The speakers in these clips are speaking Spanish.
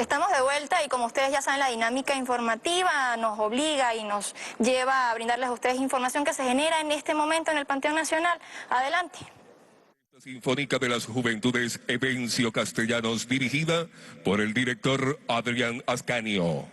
Estamos de vuelta y como ustedes ya saben, la dinámica informativa nos obliga y nos lleva a brindarles a ustedes información que se genera en este momento en el Panteón Nacional. Adelante. Sinfónica de las Juventudes Evencio Castellanos, dirigida por el director Adrián Ascanio.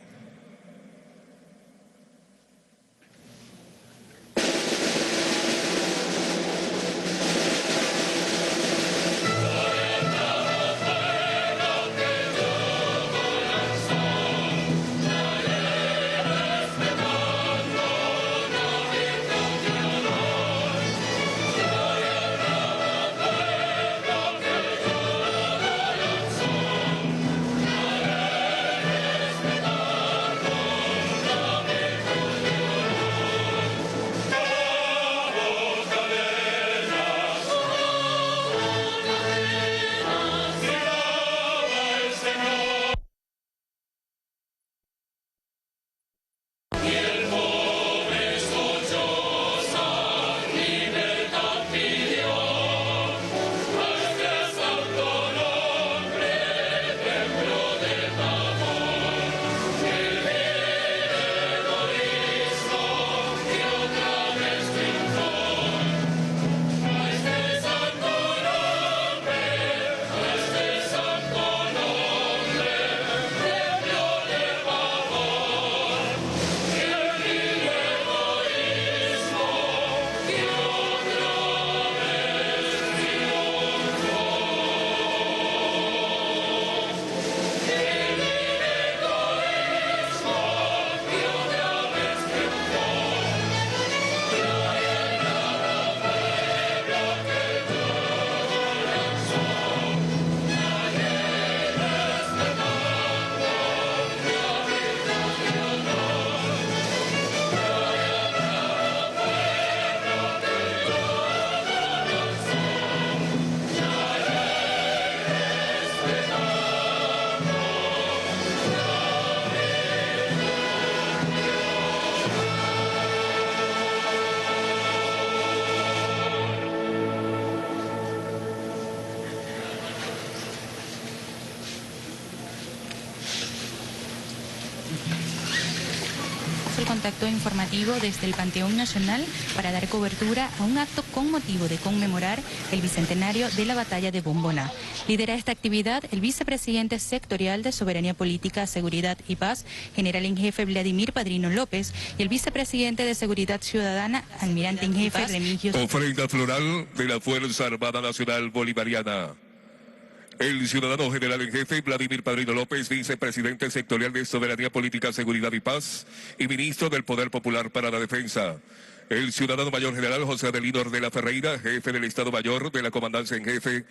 El contacto informativo desde el Panteón Nacional para dar cobertura a un acto con motivo de conmemorar el bicentenario de la batalla de Bomboná. Lidera esta actividad el vicepresidente sectorial de Soberanía Política, Seguridad y Paz, general en jefe Vladimir Padrino López, y el vicepresidente de Seguridad Ciudadana, almirante en jefe Remigio. Ofrenda floral de la Fuerza Armada Nacional Bolivariana. El ciudadano general en jefe, Vladimir Padrino López, vicepresidente sectorial de Soberanía Política, Seguridad y Paz, y ministro del Poder Popular para la Defensa. El ciudadano mayor general José Adelino Ordela Ferreira, jefe del Estado Mayor de la Comandancia en Jefe,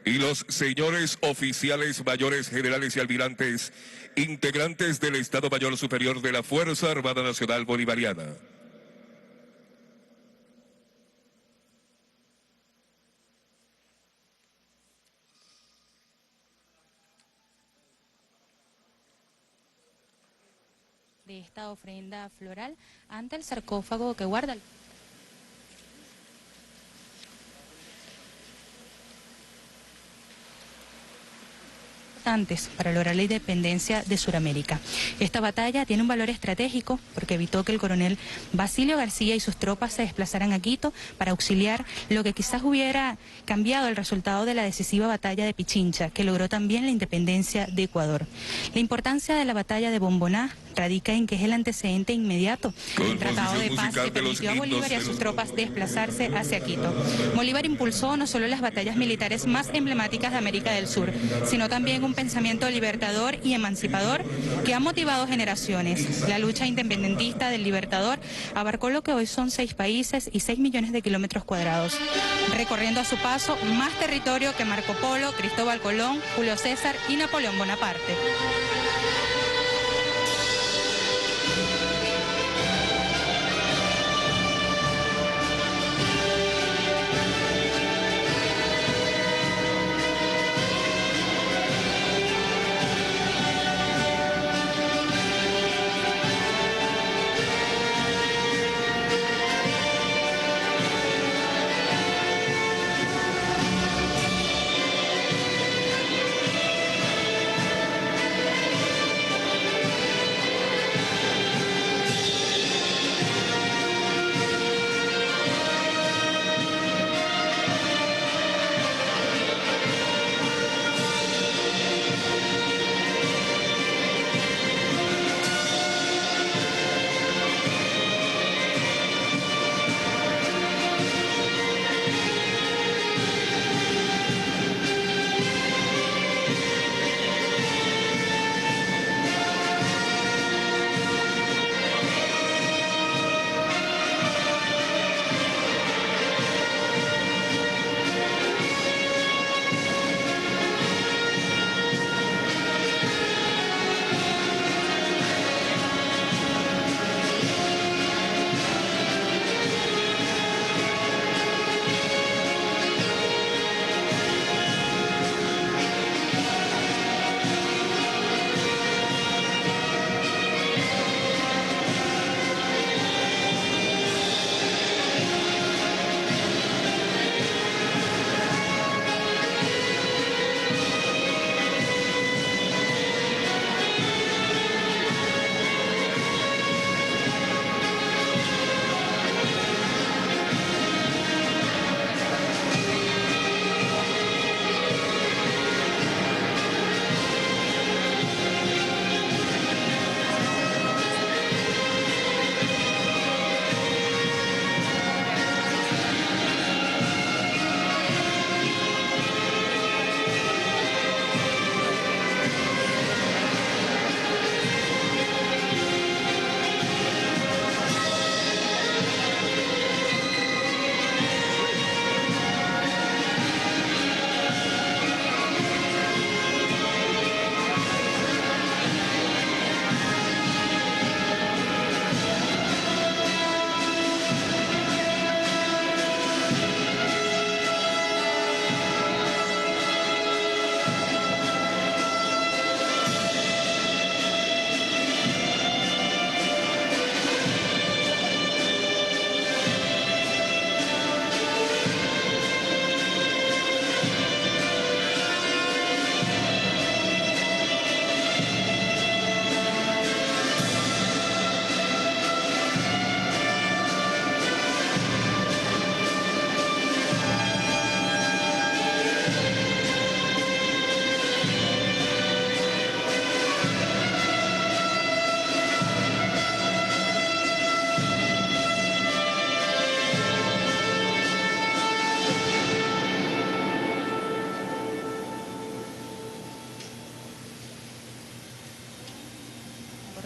y los señores oficiales mayores generales y almirantes, integrantes del Estado Mayor Superior de la Fuerza Armada Nacional Bolivariana. De esta ofrenda floral ante el sarcófago que guarda para lograr la independencia de Sudamérica. Esta batalla tiene un valor estratégico porque evitó que el coronel Basilio García y sus tropas se desplazaran a Quito para auxiliar lo que quizás hubiera cambiado el resultado de la decisiva batalla de Pichincha, que logró también la independencia de Ecuador. La importancia de la batalla de Bomboná radica en que es el antecedente inmediato del Tratado de Paz que permitió a Bolívar y a sus tropas desplazarse hacia Quito. Bolívar impulsó no solo las batallas militares más emblemáticas de América del Sur, sino también un pensamiento libertador y emancipador que ha motivado generaciones. La lucha independentista del Libertador abarcó lo que hoy son 6 países y 6 millones de kilómetros cuadrados, recorriendo a su paso más territorio que Marco Polo, Cristóbal Colón, Julio César y Napoleón Bonaparte.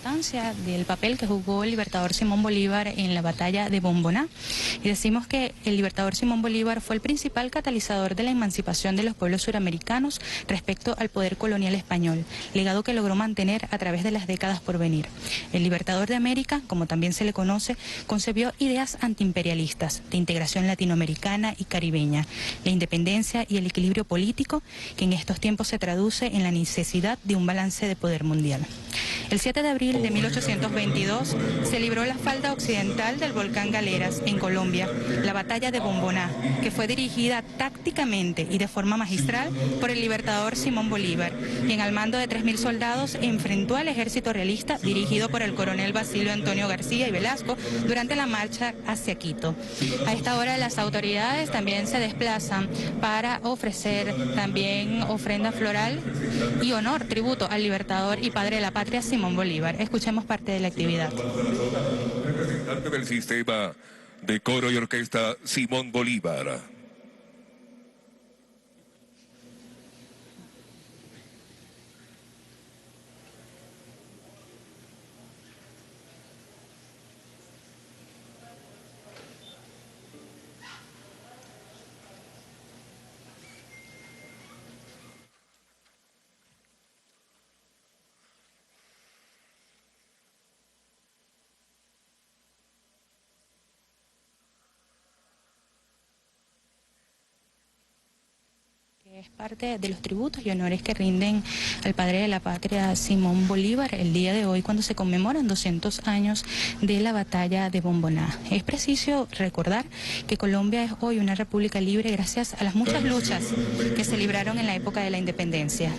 importancia del papel que jugó el libertador Simón Bolívar en la batalla de Bomboná. Y decimos que el libertador Simón Bolívar fue el principal catalizador de la emancipación de los pueblos suramericanos respecto al poder colonial español, legado que logró mantener a través de las décadas por venir. El libertador de América, como también se le conoce, concebió ideas antiimperialistas de integración latinoamericana y caribeña, la independencia y el equilibrio político, que en estos tiempos se traduce en la necesidad de un balance de poder mundial. El 7 de abril de 1822 se libró la falda occidental del volcán Galeras, en Colombia, la batalla de Bomboná, que fue dirigida tácticamente y de forma magistral por el libertador Simón Bolívar, quien al mando de 3.000 soldados enfrentó al ejército realista dirigido por el coronel Basilio Antonio García y Velasco durante la marcha hacia Quito. A esta hora las autoridades también se desplazan para ofrecer también ofrenda floral y honor, tributo al libertador y padre de la patria Simón Bolívar. Escuchemos parte de la actividad. Representante del sistema de coro y orquesta Simón Bolívar. Es parte de los tributos y honores que rinden al padre de la patria Simón Bolívar el día de hoy, cuando se conmemoran 200 años de la batalla de Bomboná. Es preciso recordar que Colombia es hoy una república libre gracias a las muchas luchas que se libraron en la época de la independencia.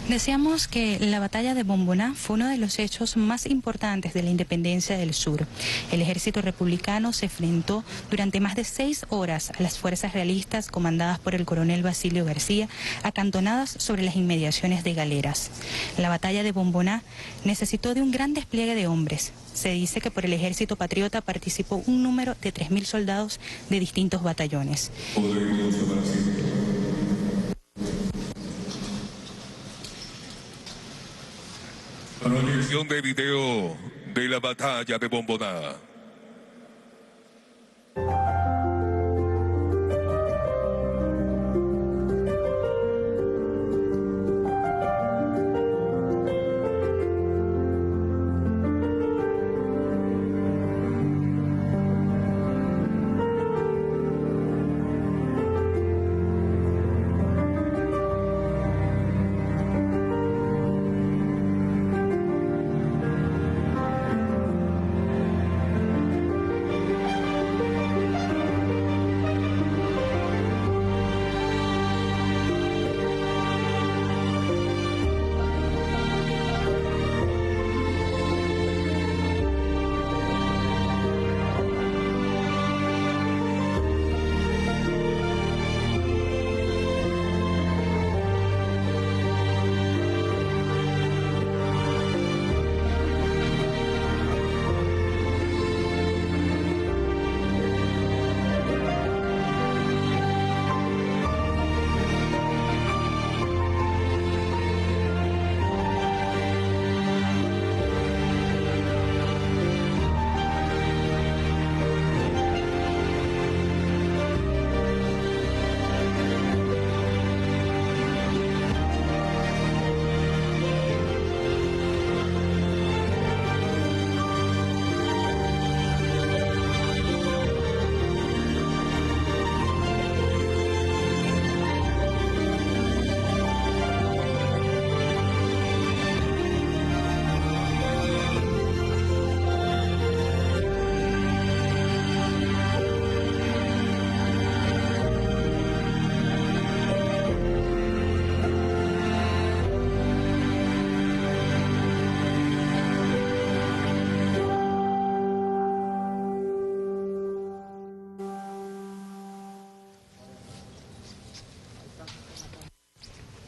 Decíamos que la batalla de Bomboná fue uno de los hechos más importantes de la independencia del sur. El ejército republicano se enfrentó durante más de 6 horas a las fuerzas realistas comandadas por el coronel Basilio García, acantonadas sobre las inmediaciones de Galeras. La batalla de Bomboná necesitó de un gran despliegue de hombres. Se dice que por el ejército patriota participó un número de 3.000 soldados de distintos batallones. Proyección de video de la batalla de Bomboná.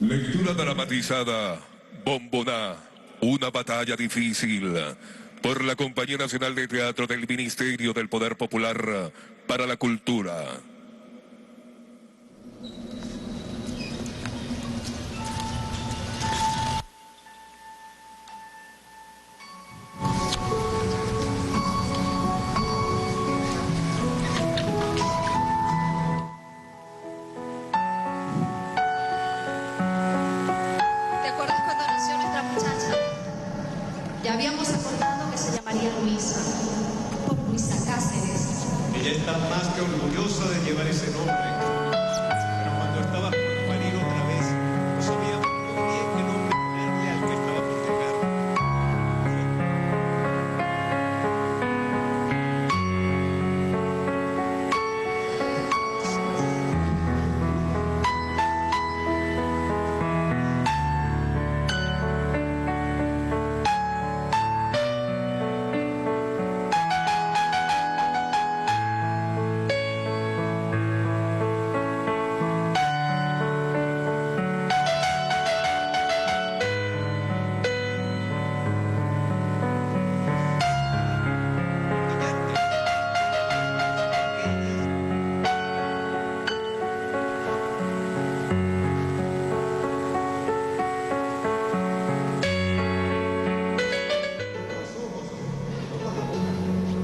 Lectura dramatizada, Bomboná, una batalla difícil, por la Compañía Nacional de Teatro del Ministerio del Poder Popular para la Cultura. Ya habíamos acordado que se llamaría Luisa, por Luisa Cáceres. Ella está más que orgullosa de llevar ese nombre. Pero cuando estaba por parir otra vez, no sabíamos muy bien qué nombre ponerle al que estaba por llegar.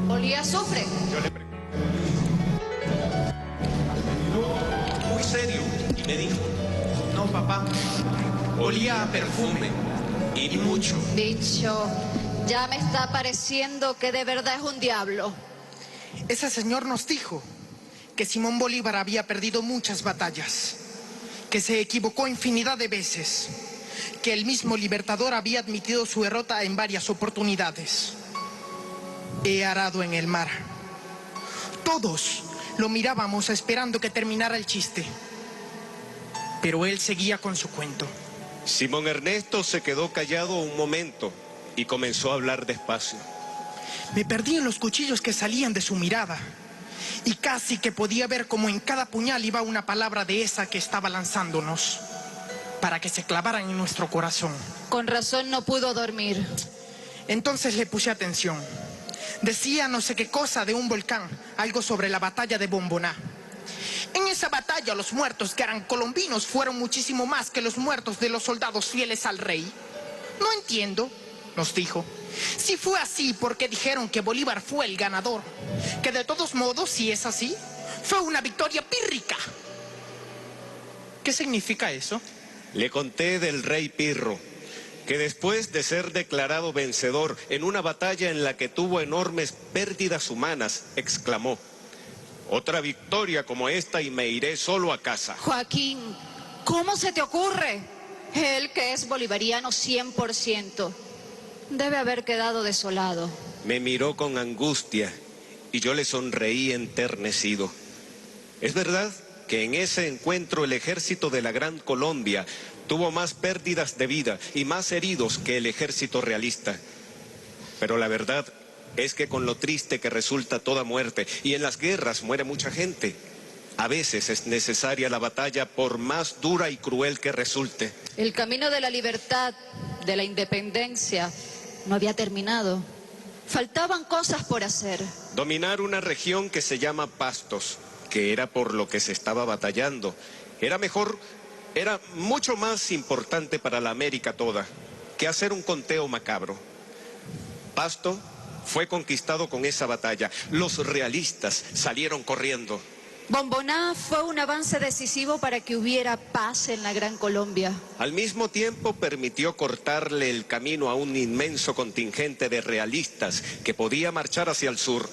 ¿Olía a azufre? Yo le pregunté. Muy serio, y me dijo, no papá, olía a perfume, y mucho. Bicho, ya me está pareciendo que de verdad es un diablo. Ese señor nos dijo que Simón Bolívar había perdido muchas batallas, que se equivocó infinidad de veces, que el mismo Libertador había admitido su derrota en varias oportunidades. He arado en el mar. Todos lo mirábamos esperando que terminara el chiste, pero él seguía con su cuento. Simón Ernesto se quedó callado un momento y comenzó a hablar despacio. Me perdí en los cuchillos que salían de su mirada y casi que podía ver como en cada puñal iba una palabra de esa que estaba lanzándonos para que se clavaran en nuestro corazón. Con razón no pudo dormir. Entonces le puse atención. Decía no sé qué cosa de un volcán, algo sobre la batalla de Bomboná. En esa batalla los muertos que eran colombinos fueron muchísimo más que los muertos de los soldados fieles al rey. No entiendo, nos dijo. Si fue así, ¿por qué dijeron que Bolívar fue el ganador? Que de todos modos, si es así, fue una victoria pírrica. ¿Qué significa eso? Le conté del rey Pirro, que después de ser declarado vencedor en una batalla en la que tuvo enormes pérdidas humanas, exclamó: otra victoria como esta y me iré solo a casa. Joaquín, ¿cómo se te ocurre? Él, que es bolivariano 100%, debe haber quedado desolado. Me miró con angustia y yo le sonreí enternecido. Es verdad que en ese encuentro el ejército de la Gran Colombia tuvo más pérdidas de vida y más heridos que el ejército realista. Pero la verdad es que con lo triste que resulta toda muerte, y en las guerras muere mucha gente, a veces es necesaria la batalla por más dura y cruel que resulte. El camino de la libertad, de la independencia, no había terminado. Faltaban cosas por hacer. Dominar una región que se llama Pastos, que era por lo que se estaba batallando, era mejor, era mucho más importante para la América toda que hacer un conteo macabro. Pasto fue conquistado con esa batalla. Los realistas salieron corriendo. Bomboná fue un avance decisivo para que hubiera paz en la Gran Colombia. Al mismo tiempo permitió cortarle el camino a un inmenso contingente de realistas que podía marchar hacia el sur.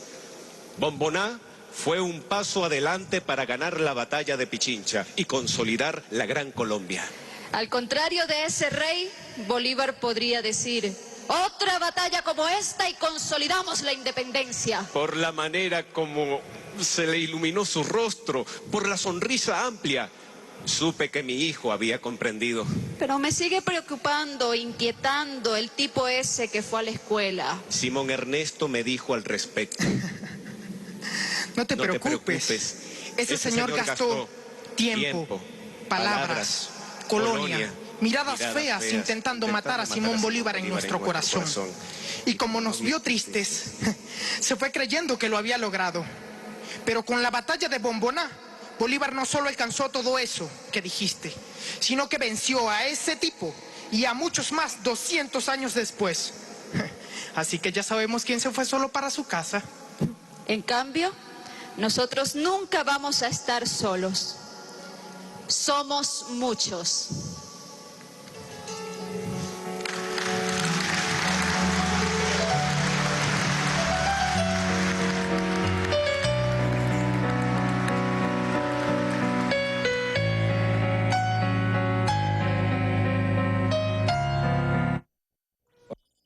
Bomboná fue un paso adelante para ganar la batalla de Pichincha y consolidar la Gran Colombia. Al contrario de ese rey, Bolívar podría decir: otra batalla como esta y consolidamos la independencia. Por la manera como se le iluminó su rostro, por la sonrisa amplia, supe que mi hijo había comprendido. Pero me sigue preocupando, inquietando el tipo ese que fue a la escuela. Simón Ernesto me dijo al respecto. No te preocupes. Ese señor gastó tiempo, palabras, colonia, miradas feas intentando matar a Simón Bolívar en nuestro corazón. Y como nos vio tristes, se fue creyendo que lo había logrado. Pero con la batalla de Bomboná, Bolívar no solo alcanzó todo eso que dijiste, sino que venció a ese tipo y a muchos más 200 años después. Así que ya sabemos quién se fue solo para su casa. En cambio, nosotros nunca vamos a estar solos. Somos muchos.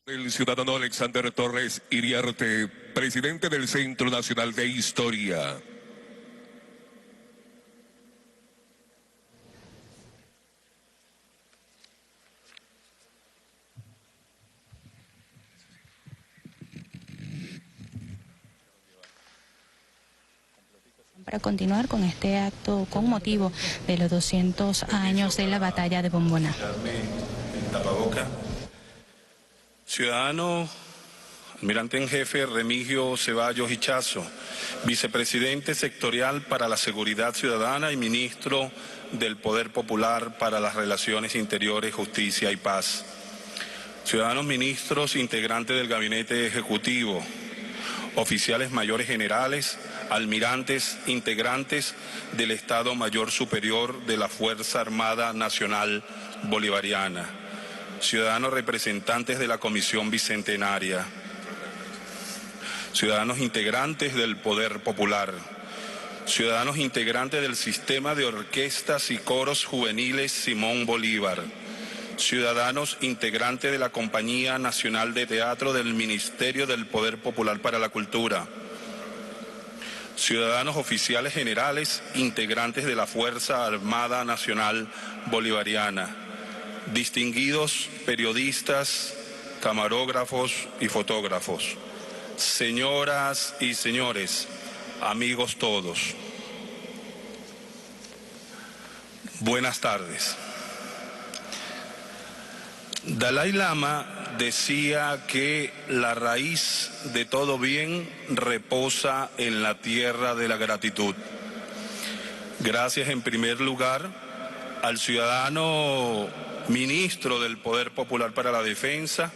El ciudadano Alexander Torres Iriarte, presidente del Centro Nacional de Historia. Para continuar con este acto con motivo de los 200 años de la batalla de Bomboná. Ciudadano almirante en jefe Remigio Ceballos Hichazo, vicepresidente sectorial para la seguridad ciudadana y ministro del Poder Popular para las Relaciones Interiores, Justicia y Paz. Ciudadanos ministros, integrantes del Gabinete Ejecutivo, oficiales mayores generales, almirantes, integrantes del Estado Mayor Superior de la Fuerza Armada Nacional Bolivariana, ciudadanos representantes de la Comisión Bicentenaria, ciudadanos integrantes del Poder Popular, ciudadanos integrantes del Sistema de Orquestas y Coros Juveniles Simón Bolívar, ciudadanos integrantes de la Compañía Nacional de Teatro del Ministerio del Poder Popular para la Cultura, ciudadanos oficiales generales integrantes de la Fuerza Armada Nacional Bolivariana, distinguidos periodistas, camarógrafos y fotógrafos, señoras y señores, amigos todos, buenas tardes. Dalai Lama decía que la raíz de todo bien reposa en la tierra de la gratitud. Gracias en primer lugar al ciudadano ministro del Poder Popular para la Defensa,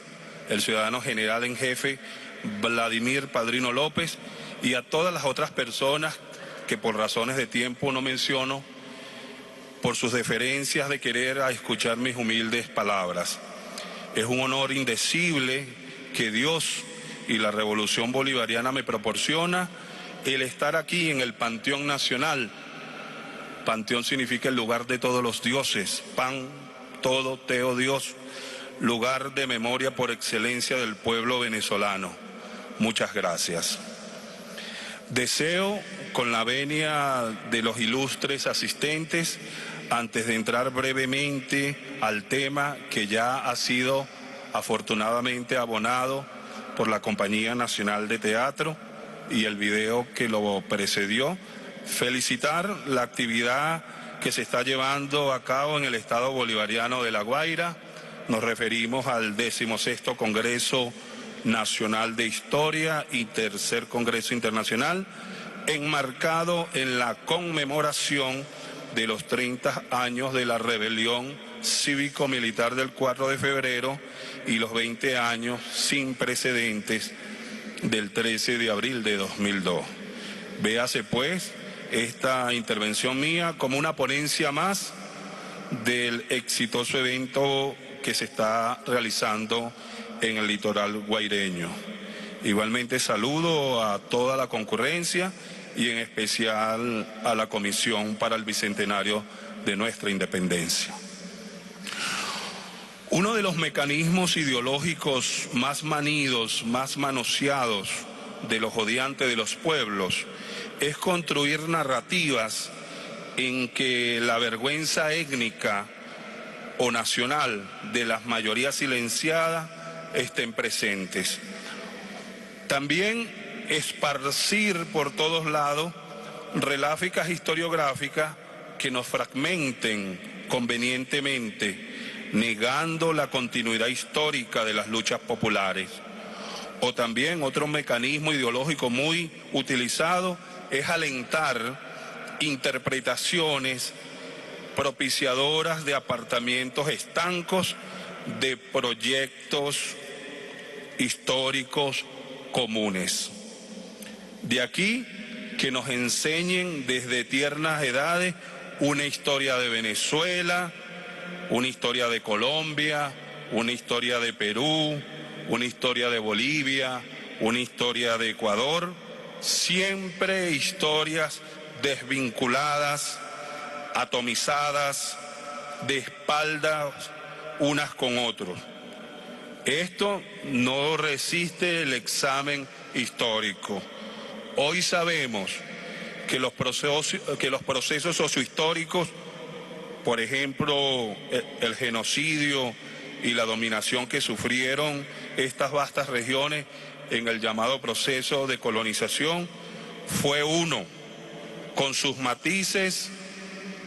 el ciudadano general en jefe Vladimir Padrino López, y a todas las otras personas que por razones de tiempo no menciono, por sus deferencias de querer escuchar mis humildes palabras. Es un honor indecible que Dios y la Revolución Bolivariana me proporciona el estar aquí en el Panteón Nacional. Panteón significa el lugar de todos los dioses, pan, todo, teo, Dios, lugar de memoria por excelencia del pueblo venezolano. Muchas gracias. Deseo, con la venia de los ilustres asistentes, antes de entrar brevemente al tema que ya ha sido afortunadamente abonado por la Compañía Nacional de Teatro y el video que lo precedió, felicitar la actividad que se está llevando a cabo en el Estado Bolivariano de La Guaira. Nos referimos al 16º Congreso Nacional de Historia y tercer Congreso Internacional, enmarcado en la conmemoración de los 30 años de la rebelión cívico-militar del 4 de febrero y los 20 años sin precedentes del 13 de abril de 2002. Véase pues esta intervención mía como una ponencia más del exitoso evento que se está realizando en el litoral guaireño. Igualmente saludo a toda la concurrencia y en especial a la Comisión para el Bicentenario de nuestra independencia. Uno de los mecanismos ideológicos más manidos, más manoseados de los odiantes de los pueblos es construir narrativas en que la vergüenza étnica o nacional de las mayorías silenciadas estén presentes. También esparcir por todos lados reláficas historiográficas que nos fragmenten convenientemente, negando la continuidad histórica de las luchas populares. O también otro mecanismo ideológico muy utilizado es alentar interpretaciones propiciadoras de apartamientos estancos de proyectos históricos comunes. De aquí que nos enseñen desde tiernas edades una historia de Venezuela, una historia de Colombia, una historia de Perú, una historia de Bolivia, una historia de Ecuador, siempre historias desvinculadas, atomizadas, de espaldas unas con otros. Esto no resiste el examen histórico. Hoy sabemos que los procesos sociohistóricos, por ejemplo, el genocidio y la dominación que sufrieron estas vastas regiones en el llamado proceso de colonización, fue uno, con sus matices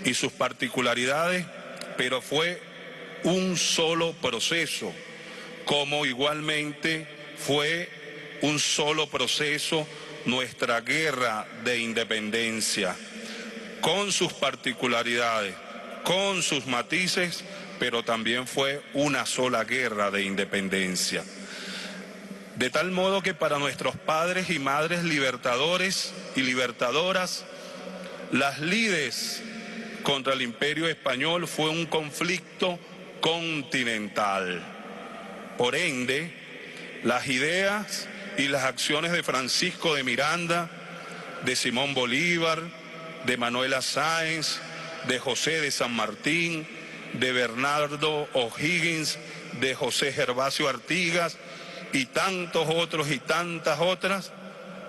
y sus particularidades, pero fue un solo proceso, como igualmente fue un solo proceso nuestra guerra de independencia, con sus particularidades, con sus matices, pero también fue una sola guerra de independencia. De tal modo que para nuestros padres y madres libertadores y libertadoras, las lides contra el Imperio Español fue un conflicto continental. Por ende, las ideas y las acciones de Francisco de Miranda, de Simón Bolívar, de Manuela Sáenz, de José de San Martín, de Bernardo O'Higgins, de José Gervasio Artigas y tantos otros y tantas otras,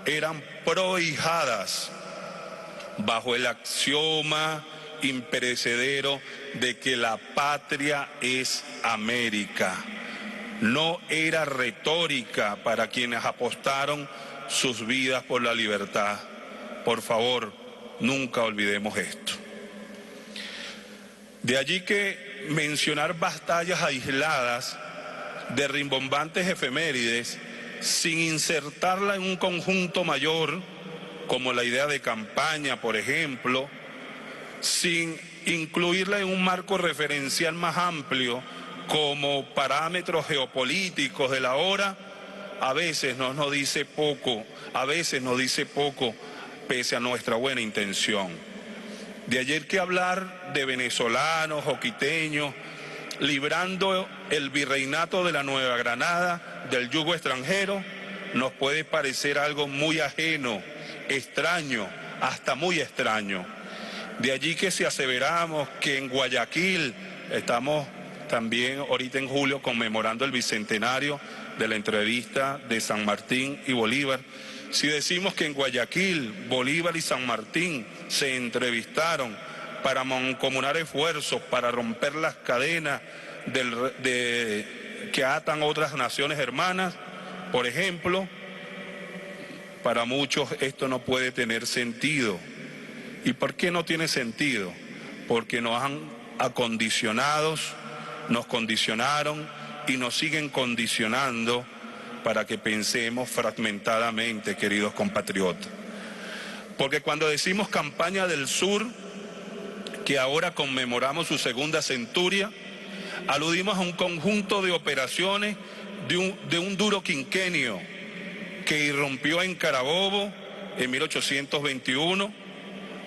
eran prohijadas bajo el axioma imperecedero de que la patria es América. No era retórica para quienes apostaron sus vidas por la libertad. Por favor, nunca olvidemos esto. De allí que mencionar batallas aisladas de rimbombantes efemérides sin insertarla en un conjunto mayor, como la idea de campaña, por ejemplo, sin incluirla en un marco referencial más amplio como parámetros geopolíticos de la hora, a veces nos dice poco, pese a nuestra buena intención. De ayer que hablar de venezolanos o quiteños librando el virreinato de la Nueva Granada del yugo extranjero nos puede parecer algo muy ajeno, extraño, hasta muy extraño. De allí que si aseveramos que en Guayaquil, estamos también ahorita en julio conmemorando el bicentenario de la entrevista de San Martín y Bolívar, si decimos que en Guayaquil, Bolívar y San Martín se entrevistaron para mancomunar esfuerzos, para romper las cadenas que atan otras naciones hermanas, por ejemplo, para muchos esto no puede tener sentido. ¿Y por qué no tiene sentido? Porque nos han acondicionados, nos condicionaron y nos siguen condicionando para que pensemos fragmentadamente, queridos compatriotas. Porque cuando decimos campaña del sur, que ahora conmemoramos su segunda centuria, aludimos a un conjunto de operaciones de un duro quinquenio que irrumpió en Carabobo en 1821,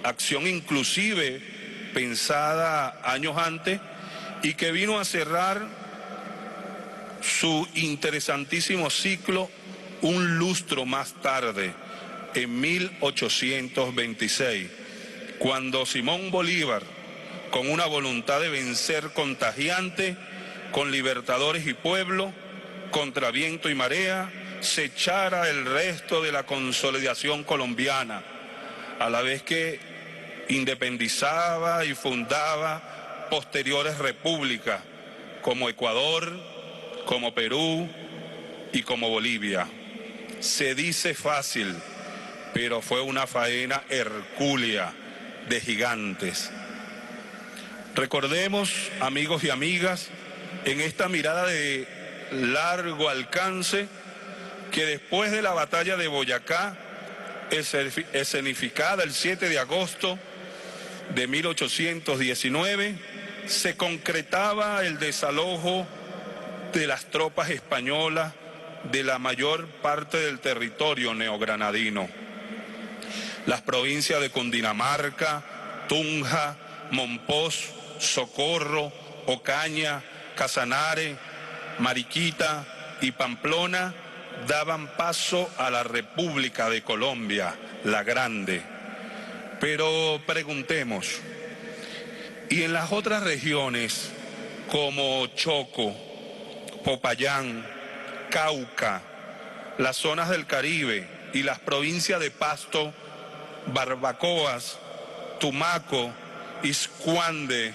acción inclusive pensada años antes y que vino a cerrar su interesantísimo ciclo un lustro más tarde, en 1826, cuando Simón Bolívar, con una voluntad de vencer contagiante, con libertadores y pueblo, contra viento y marea, se echara el resto de la consolidación colombiana, a la vez que independizaba y fundaba posteriores repúblicas, como Ecuador, como Perú y como Bolivia. Se dice fácil, pero fue una faena hercúlea de gigantes. Recordemos, amigos y amigas, en esta mirada de largo alcance, que después de la batalla de Boyacá, escenificada el 7 de agosto de 1819, se concretaba el desalojo de las tropas españolas de la mayor parte del territorio neogranadino. Las provincias de Cundinamarca, Tunja, Monpós, Socorro, Ocaña, Casanare, Mariquita y Pamplona daban paso a la República de Colombia, la Grande. Pero preguntemos, ¿y en las otras regiones como Choco, Popayán, Cauca, las zonas del Caribe y las provincias de Pasto, Barbacoas, Tumaco, Iscuande,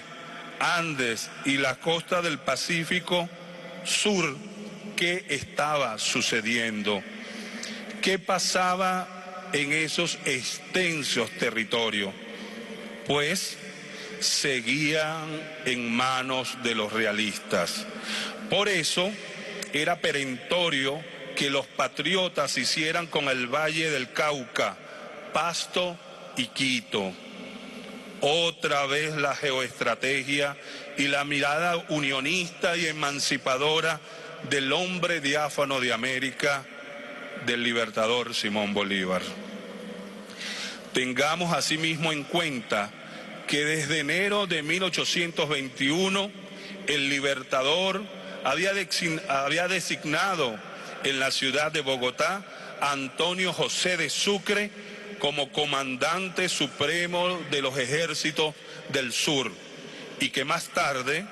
Andes y la costa del Pacífico Sur, qué estaba sucediendo? ¿Qué pasaba en esos extensos territorios? Pues seguían en manos de los realistas. Por eso era perentorio que los patriotas hicieran con el Valle del Cauca, Pasto y Quito. Otra vez la geoestrategia y la mirada unionista y emancipadora del hombre diáfano de América, del libertador Simón Bolívar. Tengamos asimismo en cuenta que desde enero de 1821 el libertador había designado en la ciudad de Bogotá a Antonio José de Sucre como comandante supremo de los ejércitos del sur, y que más tarde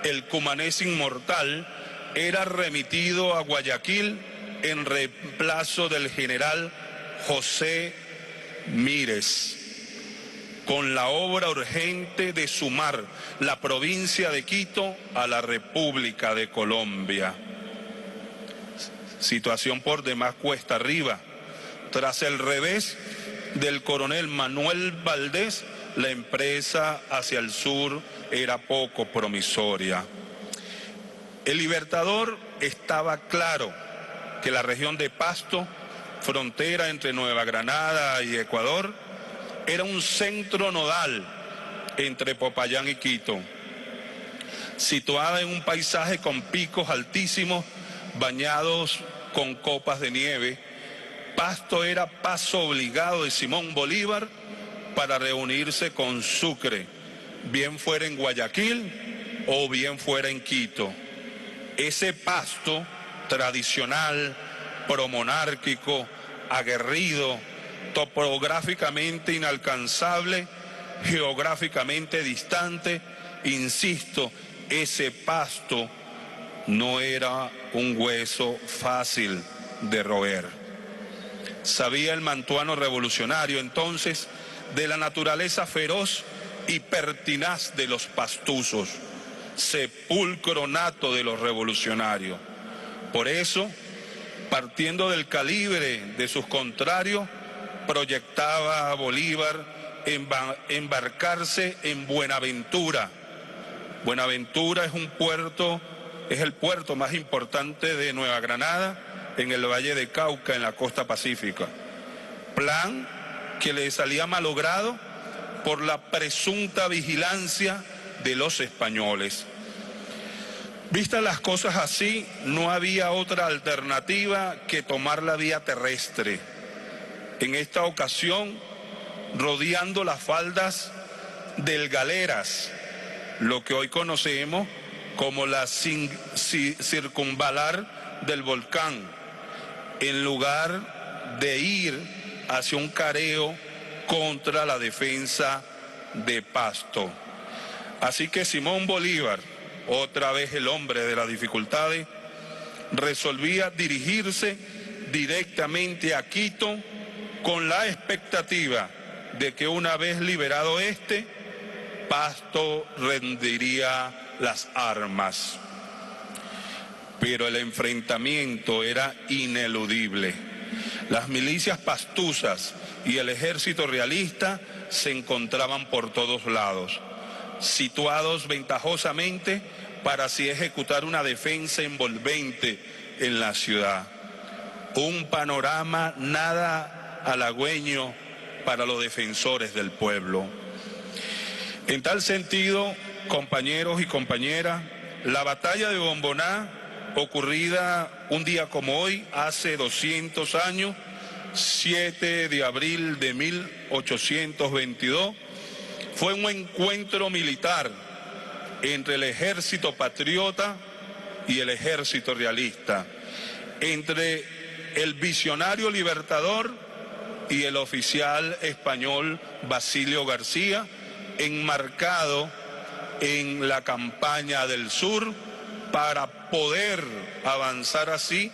el cumanés inmortal era remitido a Guayaquil en reemplazo del general José Mírez. con la obra urgente de sumar la provincia de Quito a la República de Colombia. Situación por demás cuesta arriba. Tras el revés del coronel Manuel Valdés, la empresa hacia el sur era poco promisoria. El Libertador estaba claro que la región de Pasto, frontera entre Nueva Granada y Ecuador, era un centro nodal entre Popayán y Quito. Situada en un paisaje con picos altísimos bañados con copas de nieve, Pasto era paso obligado de Simón Bolívar para reunirse con Sucre, bien fuera en Guayaquil o bien fuera en Quito. Ese Pasto tradicional, promonárquico, aguerrido, topográficamente inalcanzable, geográficamente distante, insisto, ese Pasto no era un hueso fácil de roer. Sabía el mantuano revolucionario entonces de la naturaleza feroz y pertinaz de los pastuzos, sepulcro nato de los revolucionarios. Por eso, partiendo del calibre de sus contrarios, proyectaba a Bolívar embarcarse en Buenaventura. Buenaventura es el puerto más importante de Nueva Granada, en el Valle de Cauca, en la costa pacífica. Plan que le salía malogrado por la presunta vigilancia de los españoles. Vistas las cosas así, no había otra alternativa que tomar la vía terrestre. En esta ocasión, rodeando las faldas del Galeras, lo que hoy conocemos como la circunvalar del volcán, en lugar de ir hacia un careo contra la defensa de Pasto. Así que Simón Bolívar, otra vez el hombre de las dificultades, resolvía dirigirse directamente a Quito con la expectativa de que una vez liberado Pasto rendiría las armas. Pero el enfrentamiento era ineludible. Las milicias pastuzas y el ejército realista se encontraban por todos lados, situados ventajosamente para así ejecutar una defensa envolvente en la ciudad. Un panorama nada halagüeño para los defensores del pueblo. En tal sentido, compañeros y compañeras, la batalla de Bomboná, ocurrida un día como hoy, hace 200 años, 7 de abril de 1822, fue un encuentro militar entre el ejército patriota y el ejército realista, entre el visionario libertador y el oficial español Basilio García, enmarcado en la campaña del sur para poder avanzar así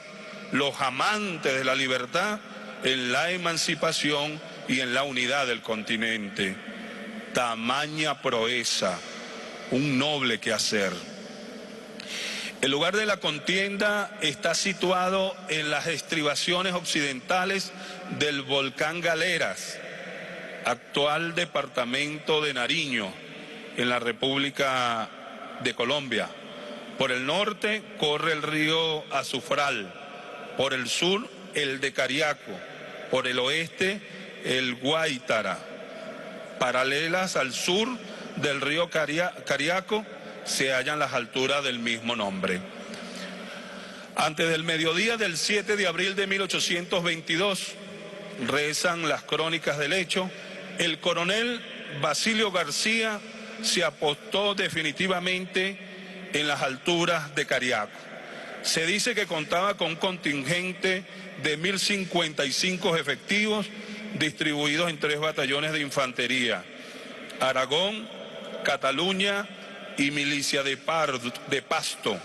los amantes de la libertad en la emancipación y en la unidad del continente. Tamaña proeza, un noble quehacer. El lugar de la contienda está situado en las estribaciones occidentales del volcán Galeras, actual departamento de Nariño, en la República de Colombia. Por el norte corre el río Azufral, por el sur el de Cariaco, por el oeste el Guaitara. Paralelas al sur del río Cariaco se hallan las alturas del mismo nombre. Antes del mediodía del 7 de abril de 1822, rezan las crónicas del hecho, el coronel Basilio García se apostó definitivamente en las alturas de Cariaco. Se dice que contaba con un contingente de 1.055 efectivos distribuidos en 3 batallones de infantería: Aragón, Cataluña y Milicia de Pasto,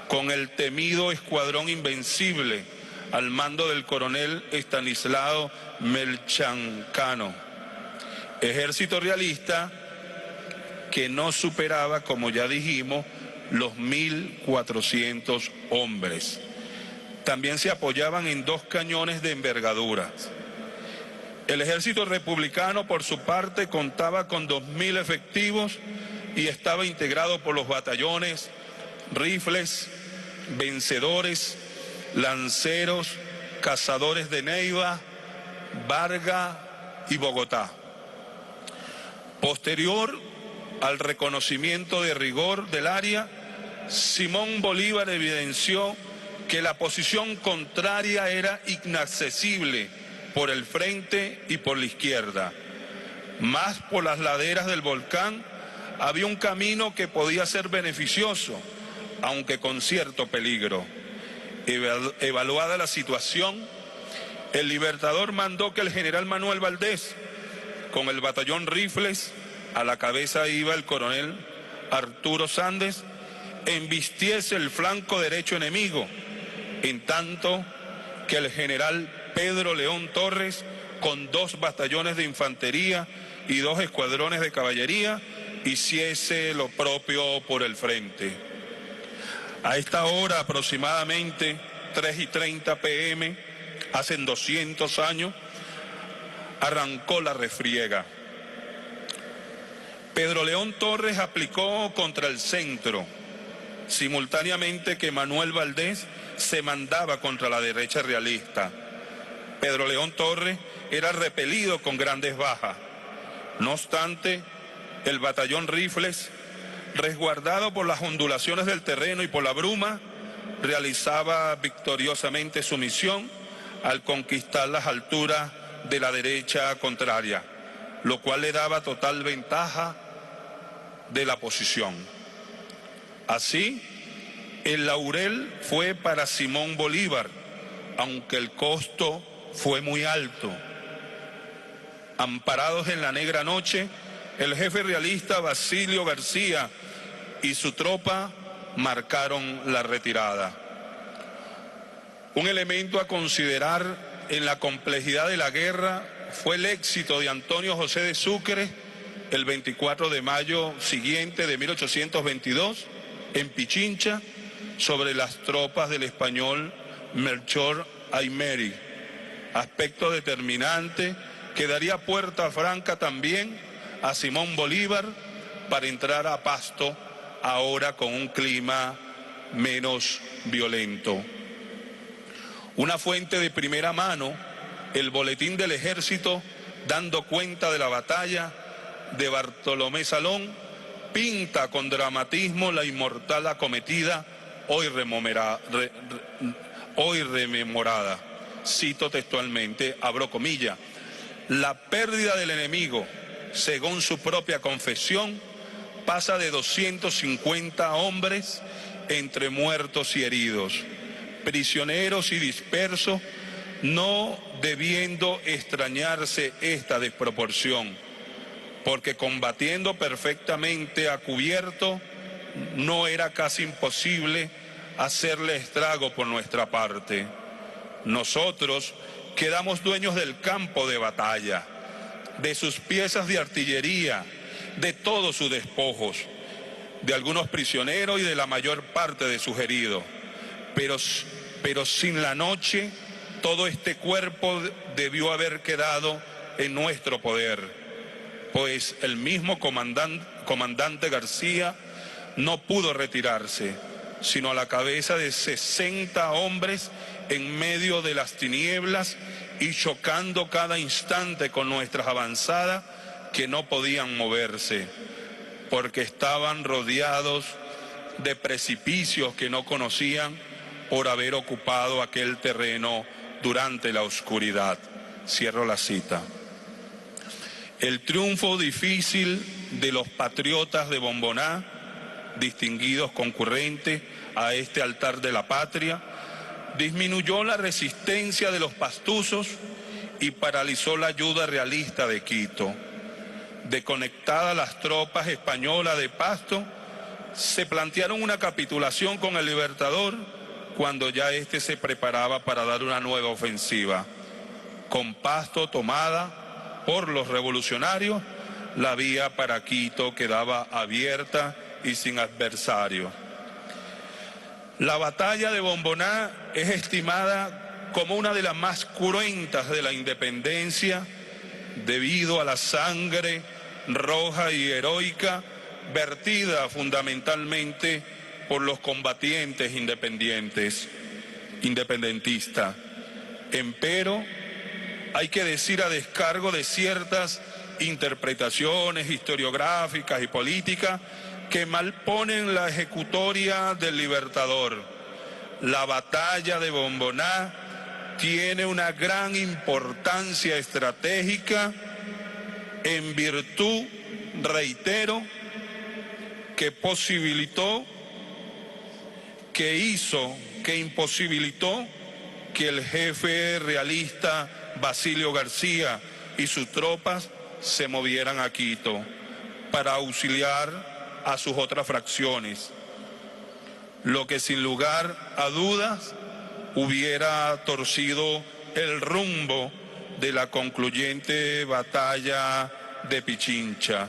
con el temido Escuadrón Invencible al mando del coronel Estanislao Melchancano. ejército realista que no superaba, como ya dijimos, los 1.400 hombres. También se apoyaban en 2 cañones de envergadura. El ejército republicano, por su parte, contaba con 2.000 efectivos y estaba integrado por los batallones, rifles, vencedores, lanceros, cazadores de Neiva, Varga y Bogotá. Posterior al reconocimiento de rigor del área, Simón Bolívar evidenció que la posición contraria era inaccesible por el frente y por la izquierda. Más por las laderas del volcán había un camino que podía ser beneficioso, aunque con cierto peligro. Evaluada la situación, el Libertador mandó que el general Manuel Valdés, con el batallón Rifles, a la cabeza iba el coronel Arturo Sandes, embistiese el flanco derecho enemigo, en tanto que el general Pedro León Torres, con 2 batallones de infantería y 2 escuadrones de caballería, hiciese lo propio por el frente. A esta hora, aproximadamente 3:30 p.m., hace 200 años, arrancó la refriega. Pedro León Torres aplicó contra el centro, simultáneamente que Manuel Valdés se mandaba contra la derecha realista. Pedro León Torres era repelido con grandes bajas. No obstante, el batallón Rifles, resguardado por las ondulaciones del terreno y por la bruma, realizaba victoriosamente su misión al conquistar las alturas de la derecha contraria, lo cual le daba total ventaja de la posición. Así, el laurel fue para Simón Bolívar, aunque el costo fue muy alto. Amparados en la negra noche, el jefe realista Basilio García y su tropa marcaron la retirada. Un elemento a considerar en la complejidad de la guerra fue el éxito de Antonio José de Sucre el 24 de mayo siguiente de 1822 en Pichincha sobre las tropas del español Melchor Aymeri, aspecto determinante que daría puerta franca también a Simón Bolívar para entrar a Pasto ahora con un clima menos violento. Una fuente de primera mano, el Boletín del Ejército, dando cuenta de la batalla de Bartolomé Salón, pinta con dramatismo la inmortal acometida hoy rememorada. Cito textualmente, abro comillas: la pérdida del enemigo, según su propia confesión, pasa de 250 hombres entre muertos y heridos, prisioneros y dispersos, no debiendo extrañarse esta desproporción, porque combatiendo perfectamente a cubierto, no era casi imposible hacerle estrago por nuestra parte. Nosotros quedamos dueños del campo de batalla, de sus piezas de artillería, de todos sus despojos, de algunos prisioneros y de la mayor parte de sus heridos. Pero sin la noche, todo este cuerpo debió haber quedado en nuestro poder, pues el mismo comandante García no pudo retirarse, sino a la cabeza de 60 hombres en medio de las tinieblas y chocando cada instante con nuestras avanzadas que no podían moverse, porque estaban rodeados de precipicios que no conocían por haber ocupado aquel terreno durante la oscuridad. Cierro la cita. El triunfo difícil de los patriotas de Bomboná, distinguidos concurrentes a este altar de la patria, disminuyó la resistencia de los pastusos y paralizó la ayuda realista de Quito. Desconectadas las tropas españolas de Pasto, se plantearon una capitulación con el Libertador cuando ya éste se preparaba para dar una nueva ofensiva. Con Pasto tomada por los revolucionarios, la vía para Quito quedaba abierta y sin adversario. La batalla de Bomboná es estimada como una de las más cruentas de la independencia debido a la sangre roja y heroica vertida fundamentalmente por los combatientes independentistas. Empero, hay que decir a descargo de ciertas interpretaciones historiográficas y políticas que malponen la ejecutoria del Libertador. La batalla de Bomboná tiene una gran importancia estratégica en virtud, reitero, que imposibilitó que el jefe realista Basilio García y sus tropas se movieran a Quito para auxiliar a sus otras fracciones, lo que sin lugar a dudas hubiera torcido el rumbo de la concluyente batalla de Pichincha.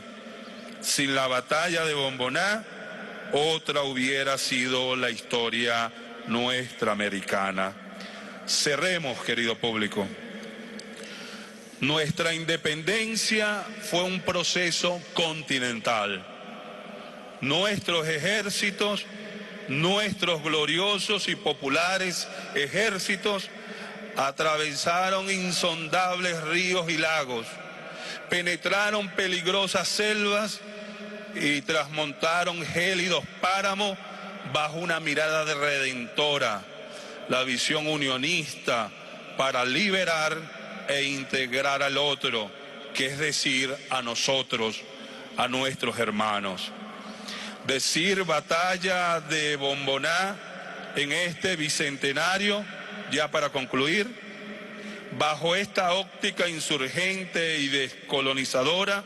Sin la batalla de Bomboná, otra hubiera sido la historia nuestra americana. Cerremos, querido público. Nuestra independencia fue un proceso continental. Nuestros ejércitos, nuestros gloriosos y populares ejércitos, atravesaron insondables ríos y lagos, penetraron peligrosas selvas y trasmontaron gélidos páramos bajo una mirada redentora, la visión unionista para liberar e integrar al otro, que es decir, a nosotros, a nuestros hermanos. Decir batalla de Bomboná en este bicentenario, ya para concluir, bajo esta óptica insurgente y descolonizadora,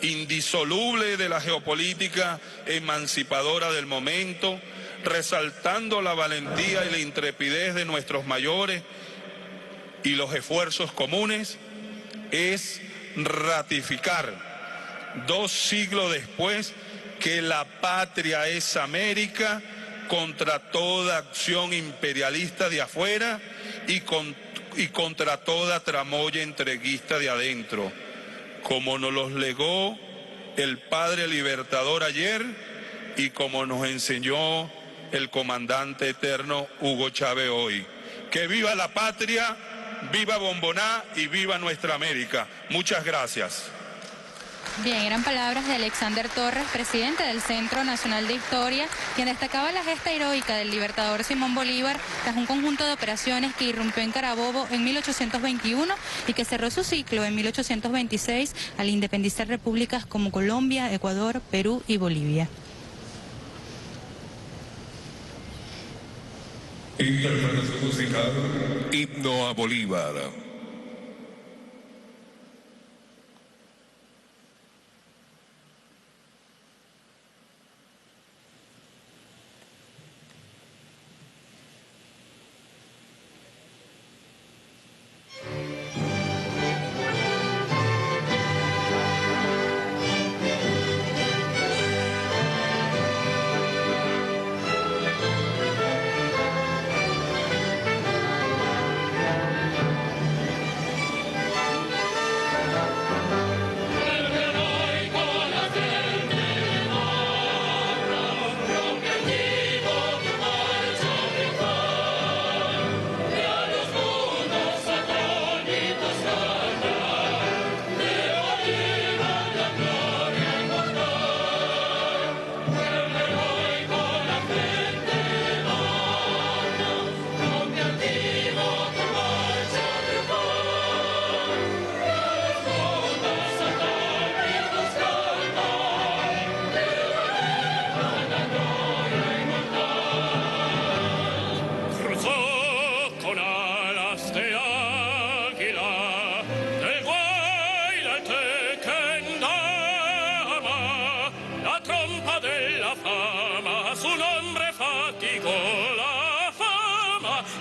indisoluble de la geopolítica emancipadora del momento, resaltando la valentía y la intrepidez de nuestros mayores y los esfuerzos comunes, es ratificar 2 siglos después que la patria es América contra toda acción imperialista de afuera y contra toda tramoya entreguista de adentro, como nos los legó el Padre Libertador ayer y como nos enseñó el comandante eterno Hugo Chávez hoy. Que viva la patria, viva Bomboná y viva nuestra América. Muchas gracias. Bien, eran palabras de Alexander Torres, presidente del Centro Nacional de Historia, quien destacaba la gesta heroica del libertador Simón Bolívar tras un conjunto de operaciones que irrumpió en Carabobo en 1821 y que cerró su ciclo en 1826 al independizar repúblicas como Colombia, Ecuador, Perú y Bolivia. Interpretación musical, Himno a Bolívar.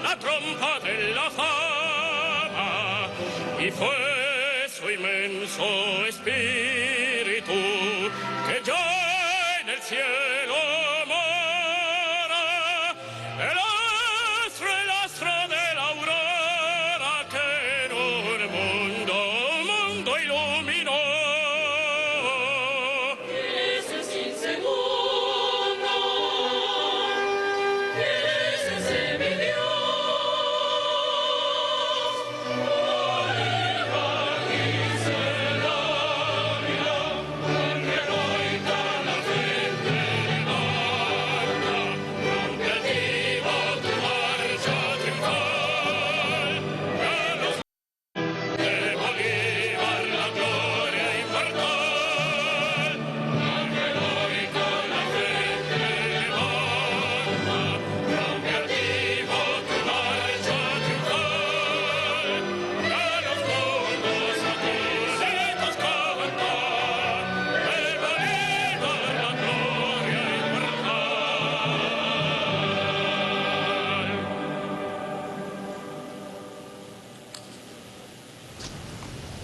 La trompa de la fama y fue su inmensa inmenso espíritu que ya en el cielo mora, el astro de la aurora que en un mundo iluminó. Ese sin segundo, ese mi Dios.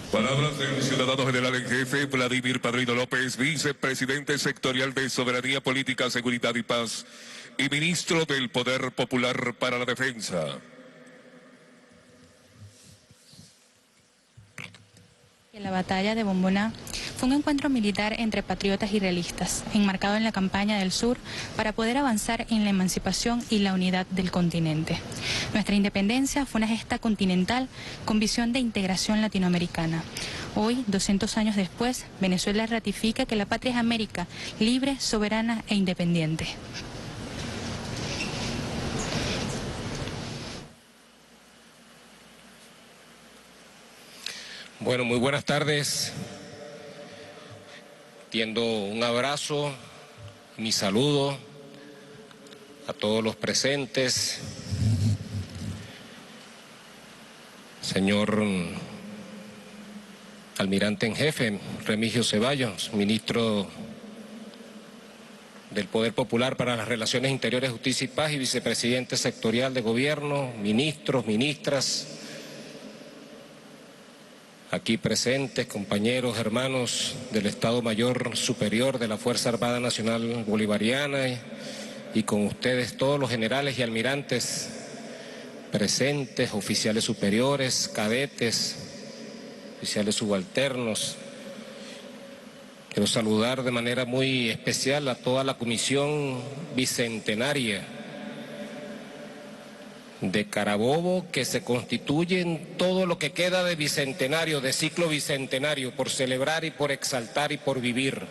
Palabras del ciudadano general en jefe Vladimir Padrino López, vicepresidente sectorial de Soberanía Política, Seguridad y Paz y ministro del Poder Popular para la Defensa. La batalla de Bomboná fue un encuentro militar entre patriotas y realistas, enmarcado en la campaña del sur para poder avanzar en la emancipación y la unidad del continente. Nuestra independencia fue una gesta continental con visión de integración latinoamericana. Hoy, 200 años después, Venezuela ratifica que la patria es América, libre, soberana e independiente. Bueno, muy buenas tardes. Tiendo un abrazo, mi saludo a todos los presentes. Señor almirante en jefe, Remigio Ceballos, ministro del Poder Popular para las Relaciones Interiores, Justicia y Paz y vicepresidente sectorial de gobierno, ministros, ministras, aquí presentes, compañeros, hermanos del Estado Mayor Superior de la Fuerza Armada Nacional Bolivariana y con ustedes todos los generales y almirantes presentes, oficiales superiores, cadetes, oficiales subalternos. Quiero saludar de manera muy especial a toda la comisión bicentenaria de Carabobo, que se constituye en todo lo que queda de bicentenario, de ciclo bicentenario, por celebrar y por exaltar y por vivir.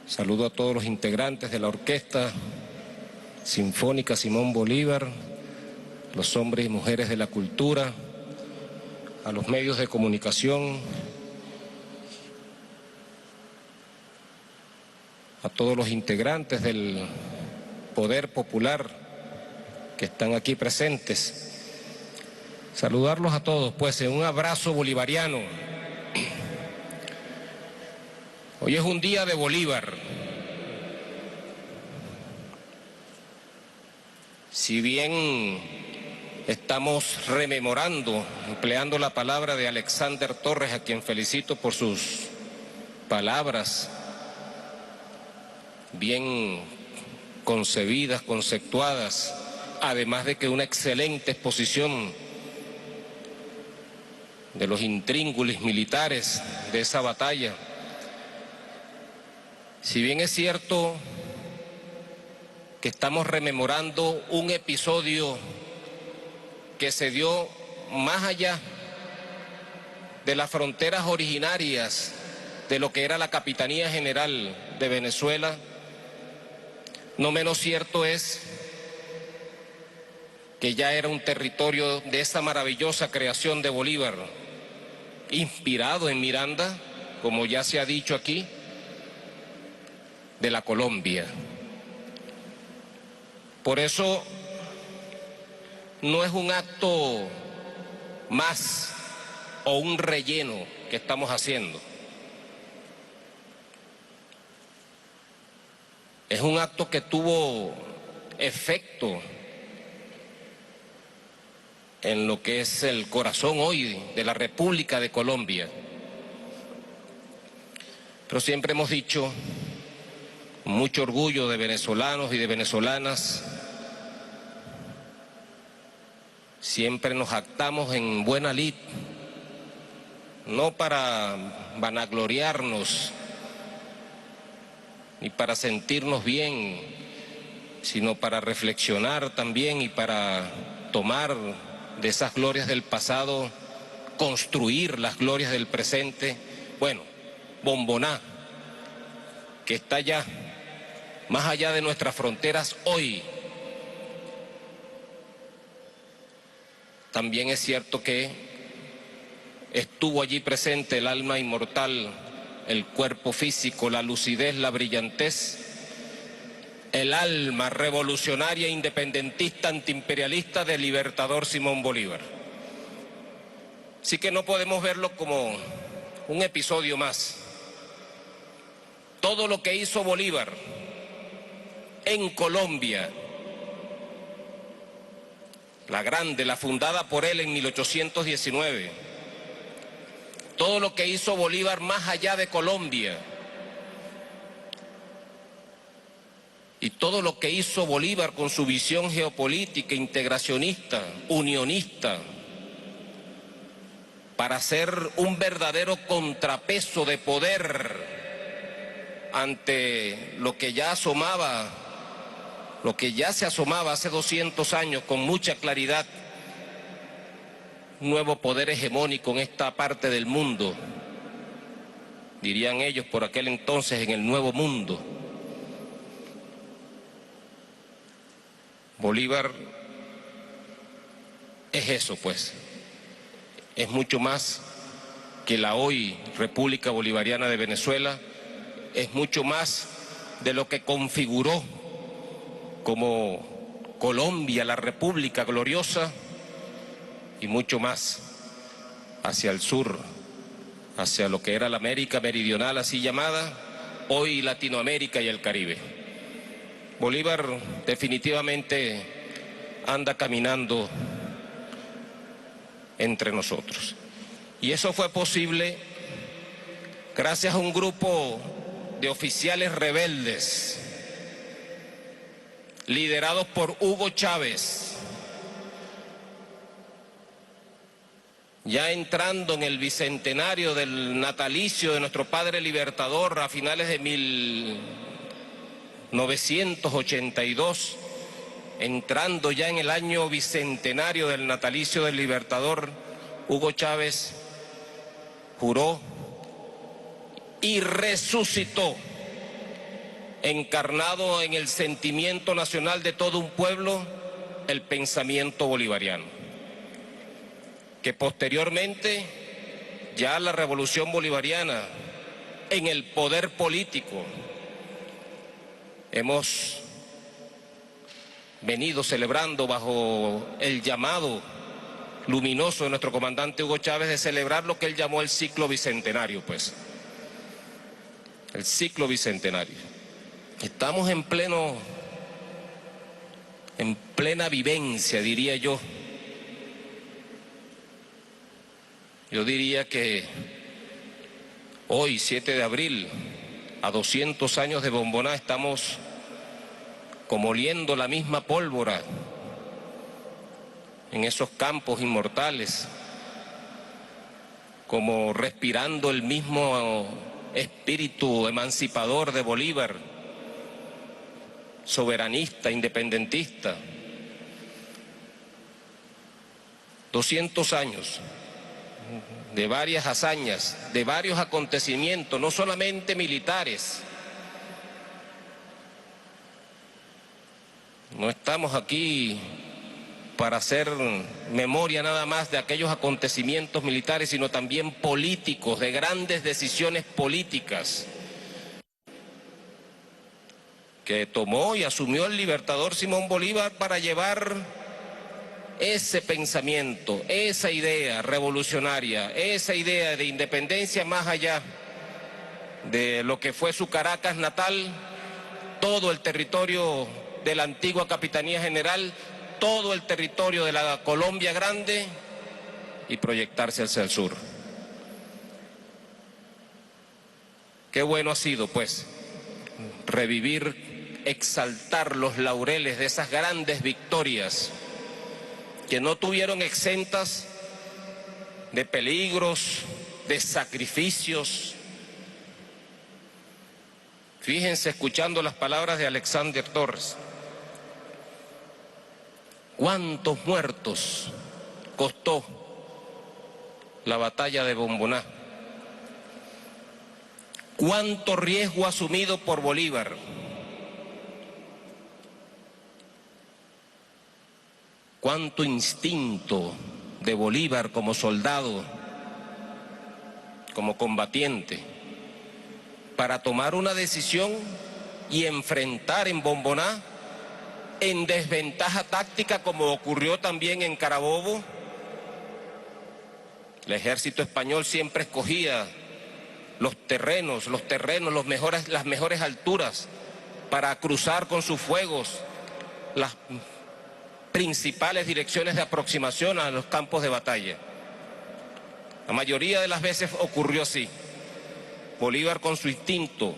Saludo a todos los integrantes de la Orquesta Sinfónica Simón Bolívar, los hombres y mujeres de la cultura, a los medios de comunicación, a todos los integrantes del Poder Popular que están aquí presentes. Saludarlos a todos, pues, en un abrazo bolivariano. Hoy es un día de Bolívar. Si bien estamos rememorando, empleando la palabra de Alexander Torres, a quien felicito por sus palabras bien concebidas, conceptuadas, además de que una excelente exposición de los intríngulis militares de esa batalla. Si bien es cierto que estamos rememorando un episodio que se dio más allá de las fronteras originarias de lo que era la Capitanía General de Venezuela, no menos cierto es que ya era un territorio de esa maravillosa creación de Bolívar, inspirado en Miranda, como ya se ha dicho aquí, de la Colombia. Por eso no es un acto más o un relleno que estamos haciendo. Es un acto que tuvo efecto en lo que es el corazón hoy de la República de Colombia. Pero siempre hemos dicho, con mucho orgullo de venezolanos y de venezolanas, siempre nos jactamos en buena lid, no para vanagloriarnos ni para sentirnos bien, sino para reflexionar también y para tomar de esas glorias del pasado, construir las glorias del presente. Bueno, Bomboná, que está allá, más allá de nuestras fronteras hoy. También es cierto que estuvo allí presente el alma inmortal, el cuerpo físico, la lucidez, la brillantez, el alma revolucionaria, independentista, antiimperialista del libertador Simón Bolívar. Así que no podemos verlo como un episodio más. Todo lo que hizo Bolívar en Colombia, la grande, la fundada por él en 1819, todo lo que hizo Bolívar más allá de Colombia, y todo lo que hizo Bolívar con su visión geopolítica, integracionista, unionista, para ser un verdadero contrapeso de poder ante lo que ya asomaba, lo que ya se asomaba hace 200 años con mucha claridad, un nuevo poder hegemónico en esta parte del mundo, dirían ellos por aquel entonces, en el Nuevo Mundo. Bolívar es eso, pues, es mucho más que la hoy República Bolivariana de Venezuela, es mucho más de lo que configuró como Colombia, la República gloriosa, y mucho más hacia el sur, hacia lo que era la América Meridional así llamada, hoy Latinoamérica y el Caribe. Bolívar definitivamente anda caminando entre nosotros. Y eso fue posible gracias a un grupo de oficiales rebeldes, liderados por Hugo Chávez, ya entrando en el bicentenario del natalicio de nuestro padre libertador a finales de 1982, entrando ya en el año bicentenario del natalicio del libertador, Hugo Chávez juró y resucitó, encarnado en el sentimiento nacional de todo un pueblo, el pensamiento bolivariano, que posteriormente ya la revolución bolivariana en el poder político hemos venido celebrando bajo el llamado luminoso de nuestro comandante Hugo Chávez de celebrar lo que él llamó el ciclo bicentenario, pues, el ciclo bicentenario. Estamos en plena vivencia, diría yo. Yo diría que hoy, 7 de abril, a 200 años de Bomboná, estamos como oliendo la misma pólvora en esos campos inmortales, como respirando el mismo espíritu emancipador de Bolívar, soberanista, independentista. 200 años de varias hazañas, de varios acontecimientos, no solamente militares. No estamos aquí para hacer memoria nada más de aquellos acontecimientos militares, sino también políticos, de grandes decisiones políticas que tomó y asumió el libertador Simón Bolívar para llevar ese pensamiento, esa idea revolucionaria, esa idea de independencia más allá de lo que fue su Caracas natal, todo el territorio de la antigua Capitanía General, todo el territorio de la Colombia Grande y proyectarse hacia el sur. Qué bueno ha sido, pues, revivir, exaltar los laureles de esas grandes victorias que no tuvieron exentas de peligros, de sacrificios. Fíjense, escuchando las palabras de Alexander Torres, ¿cuántos muertos costó la batalla de Bomboná? ¿Cuánto riesgo asumido por Bolívar? ¿Cuánto instinto de Bolívar como soldado, como combatiente, para tomar una decisión y enfrentar en Bomboná, en desventaja táctica, como ocurrió también en Carabobo? El ejército español siempre escogía las mejores alturas para cruzar con sus fuegos las principales direcciones de aproximación a los campos de batalla. La mayoría de las veces ocurrió así. Bolívar, con su instinto,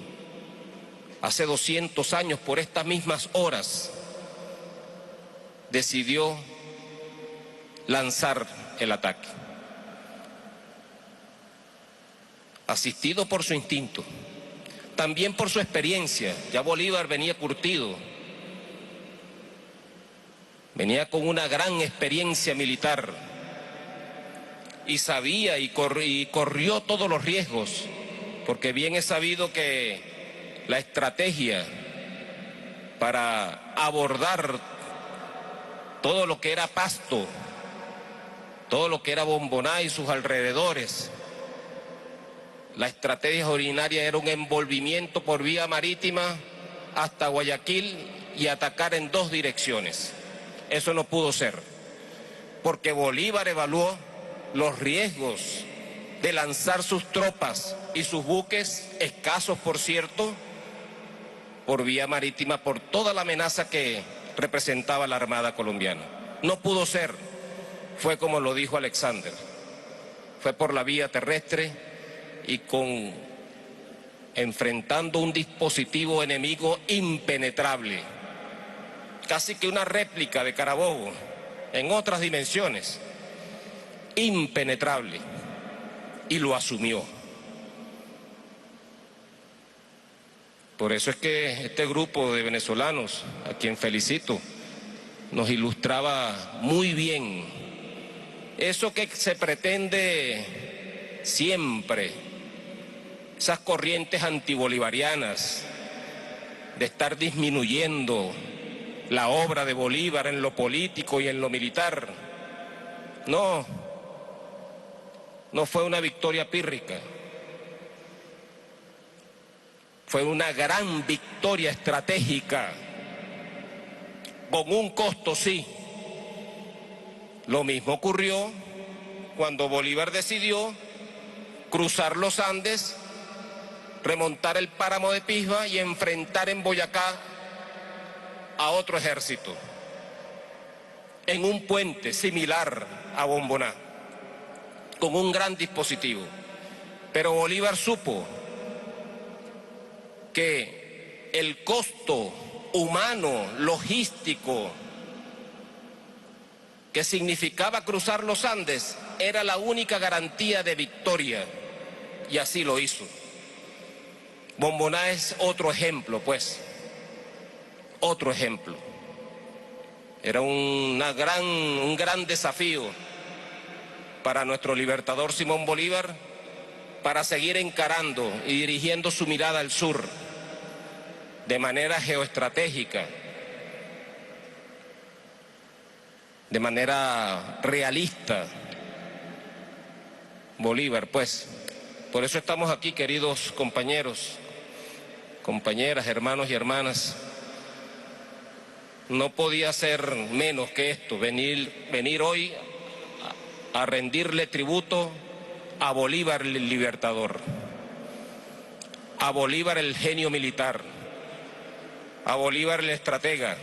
hace 200 años, por estas mismas horas, decidió lanzar el ataque, asistido por su instinto, también por su experiencia. Ya Bolívar venía curtido, venía con una gran experiencia militar y sabía y corrió todos los riesgos, porque bien es sabido que la estrategia para abordar todo lo que era Pasto, todo lo que era Bomboná y sus alrededores, la estrategia originaria era un envolvimiento por vía marítima hasta Guayaquil y atacar en dos direcciones. Eso no pudo ser, porque Bolívar evaluó los riesgos de lanzar sus tropas y sus buques, escasos por cierto, por vía marítima, por toda la amenaza que representaba la Armada colombiana. No pudo ser, fue como lo dijo Alexander, fue por la vía terrestre y enfrentando un dispositivo enemigo impenetrable, casi que una réplica de Carabobo en otras dimensiones, impenetrable, y lo asumió. Por eso es que este grupo de venezolanos, a quien felicito, nos ilustraba muy bien eso que se pretende siempre, esas corrientes antibolivarianas, de estar disminuyendo la obra de Bolívar en lo político y en lo militar. No fue una victoria pírrica, fue una gran victoria estratégica, con un costo, sí. Lo mismo ocurrió cuando Bolívar decidió cruzar los Andes, remontar el páramo de Pisba y enfrentar en Boyacá a otro ejército, en un puente similar a Bomboná, con un gran dispositivo. Pero Bolívar supo que el costo humano, logístico, que significaba cruzar los Andes, era la única garantía de victoria, y así lo hizo. Bomboná es otro ejemplo, pues, otro ejemplo. Era un gran desafío para nuestro libertador Simón Bolívar, para seguir encarando y dirigiendo su mirada al sur de manera geoestratégica, de manera realista. Bolívar, pues, por eso estamos aquí, queridos compañeros, compañeras, hermanos y hermanas. No podía ser menos que esto, venir hoy a rendirle tributo a Bolívar el libertador, a Bolívar el genio militar, a Bolívar el estratega,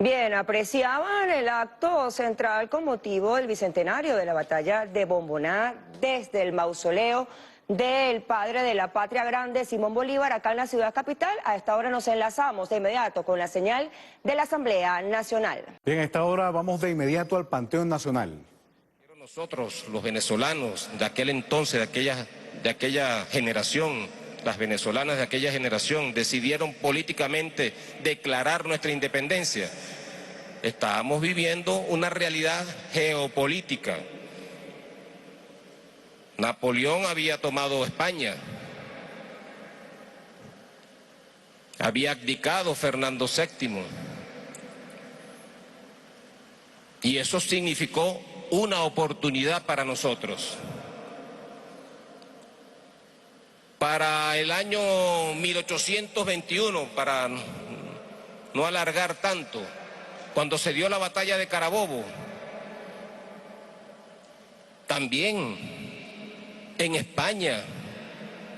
Bien, apreciaban el acto central con motivo del bicentenario de la batalla de Bomboná desde el mausoleo del padre de la patria grande, Simón Bolívar, acá en la ciudad capital. A esta hora nos enlazamos de inmediato con la señal de la Asamblea Nacional. Bien, a esta hora vamos de inmediato al Panteón Nacional. Nosotros, los venezolanos de aquel entonces, de aquella generación, las venezolanas de aquella generación decidieron políticamente declarar nuestra independencia. Estábamos viviendo una realidad geopolítica. Napoleón había tomado España. Había abdicado Fernando VII. Y eso significó una oportunidad para nosotros. Para el año 1821, para no alargar tanto, cuando se dio la batalla de Carabobo, también en España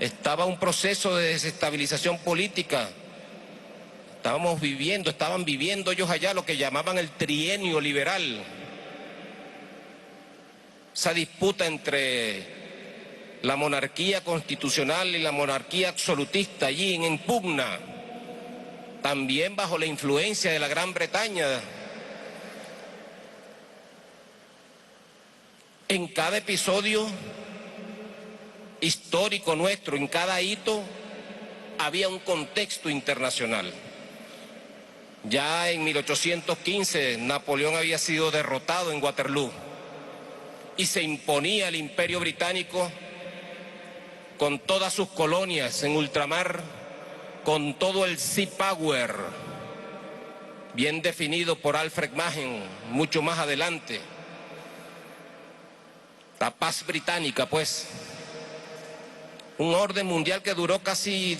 estaba un proceso de desestabilización política. Estaban viviendo ellos allá lo que llamaban el trienio liberal. Esa disputa entre la monarquía constitucional y la monarquía absolutista allí en pugna, también bajo la influencia de la Gran Bretaña. En cada episodio histórico nuestro, en cada hito, había un contexto internacional. Ya en 1815 Napoleón había sido derrotado en Waterloo y se imponía el Imperio Británico con todas sus colonias en ultramar, con todo el Sea Power, bien definido por Alfred Magen, mucho más adelante. La paz británica, pues. Un orden mundial que duró casi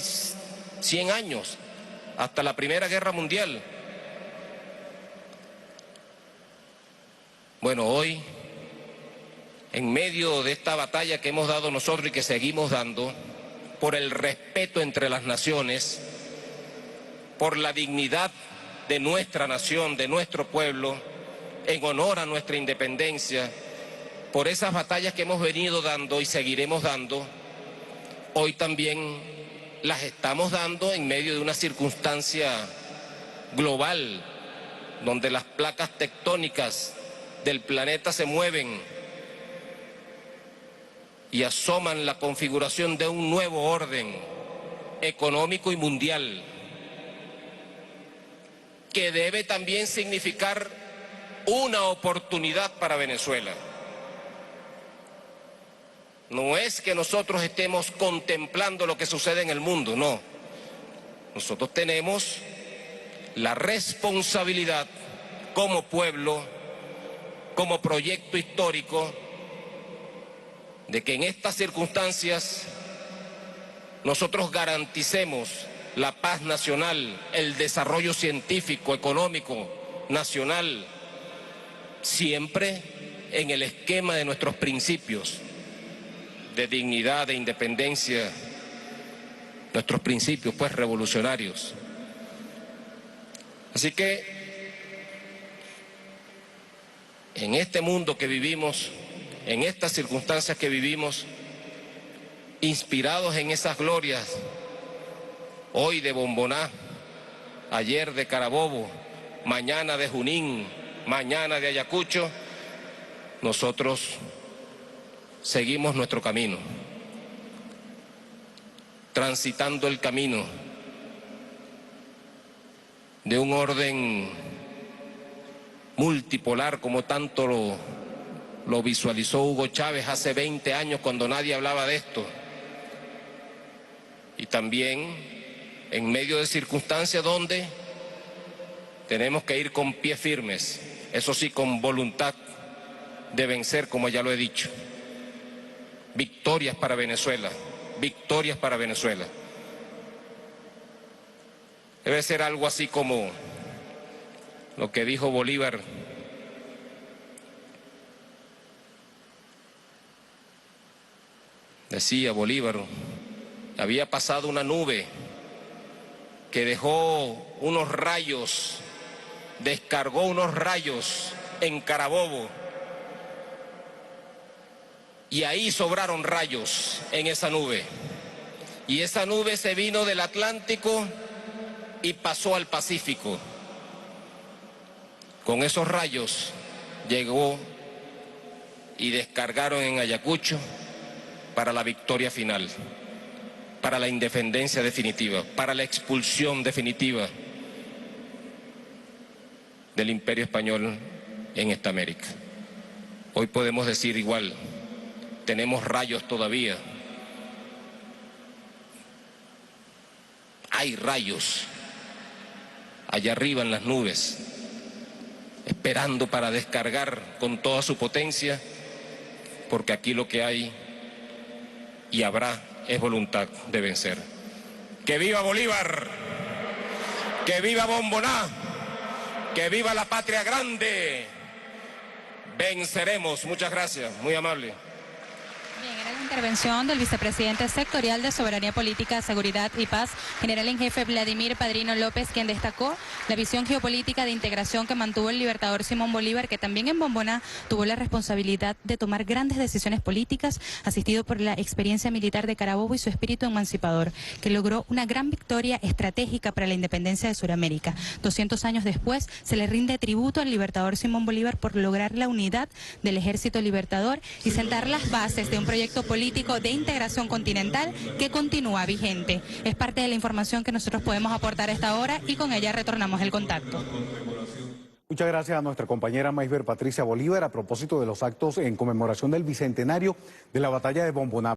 100 años, hasta la Primera Guerra Mundial. Bueno, hoy, en medio de esta batalla que hemos dado nosotros y que seguimos dando, por el respeto entre las naciones, por la dignidad de nuestra nación, de nuestro pueblo, en honor a nuestra independencia, por esas batallas que hemos venido dando y seguiremos dando, hoy también las estamos dando en medio de una circunstancia global, donde las placas tectónicas del planeta se mueven y asoman la configuración de un nuevo orden económico y mundial, que debe también significar una oportunidad para Venezuela. No es que nosotros estemos contemplando lo que sucede en el mundo, no. Nosotros tenemos la responsabilidad como pueblo, como proyecto histórico, de que en estas circunstancias nosotros garanticemos la paz nacional, el desarrollo científico, económico, nacional, siempre en el esquema de nuestros principios de dignidad, de independencia, nuestros principios pues revolucionarios. Así que en este mundo que vivimos, en estas circunstancias que vivimos, inspirados en esas glorias, hoy de Bomboná, ayer de Carabobo, mañana de Junín, mañana de Ayacucho, nosotros seguimos nuestro camino, transitando el camino de un orden multipolar como tanto lo visualizó Hugo Chávez hace 20 años cuando nadie hablaba de esto. Y también en medio de circunstancias donde tenemos que ir con pies firmes, eso sí, con voluntad de vencer, como ya lo he dicho. Victorias para Venezuela, victorias para Venezuela. Debe ser algo así como lo que dijo Bolívar. Decía Bolívar, había pasado una nube que dejó unos rayos descargó unos rayos en Carabobo y ahí sobraron rayos en esa nube. Y esa nube se vino del Atlántico y pasó al Pacífico. Con esos rayos llegó y descargaron en Ayacucho para la victoria final, para la independencia definitiva, para la expulsión definitiva del Imperio Español en esta América. Hoy podemos decir igual, tenemos rayos todavía. Hay rayos allá arriba en las nubes, esperando para descargar con toda su potencia, porque aquí lo que hay y habrá es voluntad de vencer. ¡Que viva Bolívar! ¡Que viva Bomboná! ¡Que viva la patria grande! Venceremos. Muchas gracias, muy amable. Bien, era la intervención del vicepresidente sectorial de Soberanía Política, Seguridad y Paz, general en jefe Vladimir Padrino López, quien destacó la visión geopolítica de integración que mantuvo el libertador Simón Bolívar, que también en Bomboná tuvo la responsabilidad de tomar grandes decisiones políticas, asistido por la experiencia militar de Carabobo y su espíritu emancipador, que logró una gran victoria estratégica para la independencia de Sudamérica. 200 años después se le rinde tributo al libertador Simón Bolívar por lograr la unidad del Ejército Libertador y sentar las bases de un proyecto político de integración continental que continúa vigente. Es parte de la información que nosotros podemos aportar a esta hora y con ella retornamos el contacto. Muchas gracias a nuestra compañera Maisber Patricia Bolívar a propósito de los actos en conmemoración del bicentenario de la batalla de Bomboná.